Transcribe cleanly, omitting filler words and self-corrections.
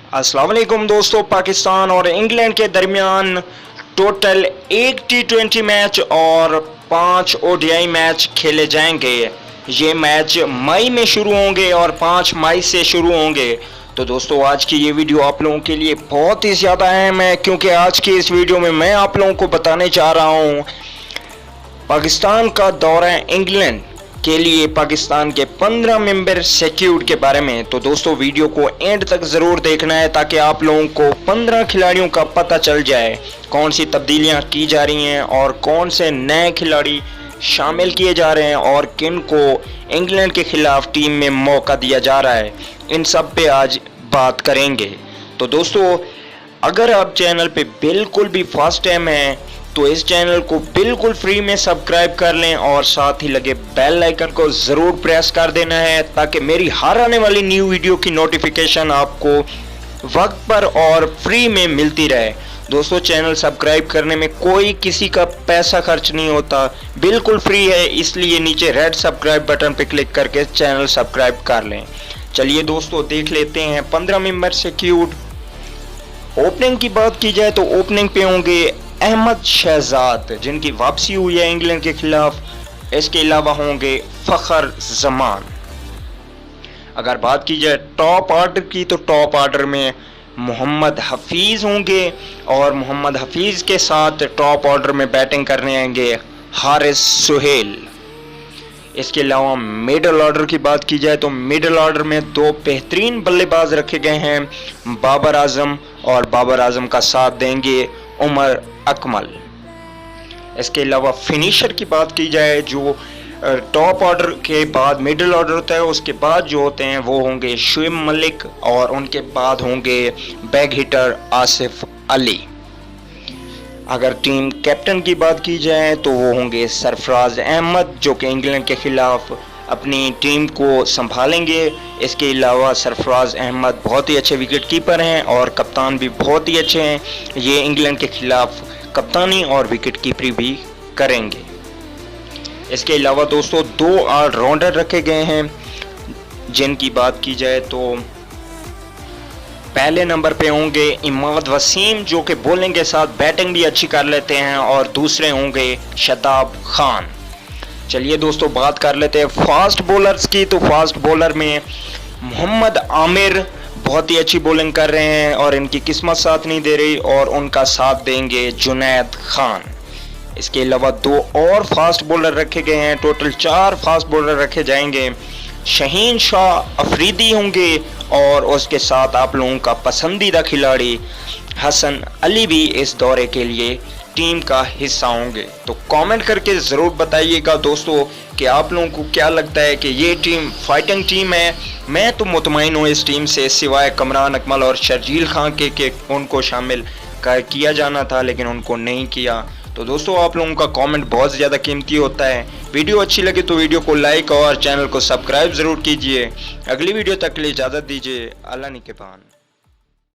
अस्सलाम वालेकुम दोस्तों, पाकिस्तान और इंग्लैंड के दरमियान टोटल 1 T20 मैच और 5 ODI मैच खेले जाएंगे। ये मैच मई में शुरू होंगे और 5 मई से शुरू होंगे। तो दोस्तों, आज की ये वीडियो आप लोगों के लिए बहुत ही ज़्यादा अहम है, क्योंकि आज की इस वीडियो में मैं आप लोगों को बताने जा रहा हूँ पाकिस्तान का दौरा इंग्लैंड के लिए पाकिस्तान के 15 मेंबर सिक्योर्ड के बारे में। तो दोस्तों, वीडियो को एंड तक ज़रूर देखना है ताकि आप लोगों को 15 खिलाड़ियों का पता चल जाए, कौन सी तब्दीलियां की जा रही हैं और कौन से नए खिलाड़ी शामिल किए जा रहे हैं और किन को इंग्लैंड के खिलाफ टीम में मौका दिया जा रहा है। इन सब पे आज बात करेंगे। तो दोस्तों, अगर आप चैनल पे बिल्कुल भी फर्स्ट टाइम हैं तो इस चैनल को बिल्कुल फ्री में सब्सक्राइब कर लें और साथ ही लगे बेल आइकन को ज़रूर प्रेस कर देना है ताकि मेरी हर आने वाली न्यू वीडियो की नोटिफिकेशन आपको वक्त पर और फ्री में मिलती रहे। दोस्तों, चैनल सब्सक्राइब करने में कोई किसी का पैसा खर्च नहीं होता, बिल्कुल फ्री है, इसलिए नीचे रेड सब्सक्राइब बटन पर क्लिक करके चैनल सब्सक्राइब कर लें। चलिए दोस्तों, देख लेते हैं 15 मेंबर सिक्योर्ड। ओपनिंग की बात की जाए तो ओपनिंग पे होंगे अहमद शहजाद, जिनकी वापसी हुई है इंग्लैंड के खिलाफ। इसके अलावा होंगे फ़खर जमान। अगर बात की जाए टॉप ऑर्डर की तो टॉप ऑर्डर में मोहम्मद हफीज़ होंगे और मोहम्मद हफीज़ के साथ टॉप ऑर्डर में बैटिंग करने आएंगे हारिस सुहेल। इसके अलावा मिडल ऑर्डर की बात की जाए तो मिडल ऑर्डर में दो बेहतरीन बल्लेबाज रखे गए हैं, बाबर आजम, और बाबर आजम का साथ देंगे उमर अकमल। इसके अलावा फिनिशर की बात की जाए, जो टॉप ऑर्डर के बाद मिडिल ऑर्डर होता है, उसके बाद जो होते हैं वो होंगे शुएब मलिक और उनके बाद होंगे बैग हिटर आसिफ अली। अगर टीम कैप्टन की बात की जाए तो वो होंगे सरफराज अहमद, जो कि इंग्लैंड के खिलाफ अपनी टीम को संभालेंगे। इसके अलावा सरफराज अहमद बहुत ही अच्छे विकेट कीपर हैं और कप्तान भी बहुत ही अच्छे हैं। ये इंग्लैंड के खिलाफ कप्तानी और विकेट कीपरी भी करेंगे। इसके अलावा दोस्तों, 2 ऑलराउंडर रखे गए हैं, जिनकी बात की जाए तो पहले नंबर पे होंगे इमाद वसीम, जो कि बॉलिंग के साथ बैटिंग भी अच्छी कर लेते हैं, और दूसरे होंगे शादाब खान। चलिए दोस्तों, बात कर लेते हैं फास्ट बॉलर्स की। तो फास्ट बॉलर में मोहम्मद आमिर बहुत ही अच्छी बॉलिंग कर रहे हैं और इनकी किस्मत साथ नहीं दे रही, और उनका साथ देंगे जुनैद खान। इसके अलावा 2 और फास्ट बॉलर रखे गए हैं, टोटल 4 फास्ट बॉलर रखे जाएंगे। शहीन शाह अफरीदी होंगे और उसके साथ आप लोगों का पसंदीदा खिलाड़ी हसन अली भी इस दौरे के लिए टीम का हिस्सा होंगे। तो कमेंट करके ज़रूर बताइएगा दोस्तों कि आप लोगों को क्या लगता है कि ये टीम फाइटिंग टीम है। मैं तो मुतमईन हूँ इस टीम से, सिवाय कमरान अकमल और शर्जील खान के उनको शामिल किया जाना था लेकिन उनको नहीं किया। तो दोस्तों, आप लोगों का कमेंट बहुत ज़्यादा कीमती होता है। वीडियो अच्छी लगे तो वीडियो को लाइक और चैनल को सब्सक्राइब ज़रूर कीजिए। अगली वीडियो तक के लिए इजाज़त दीजिए। अल्लाह निगहबान।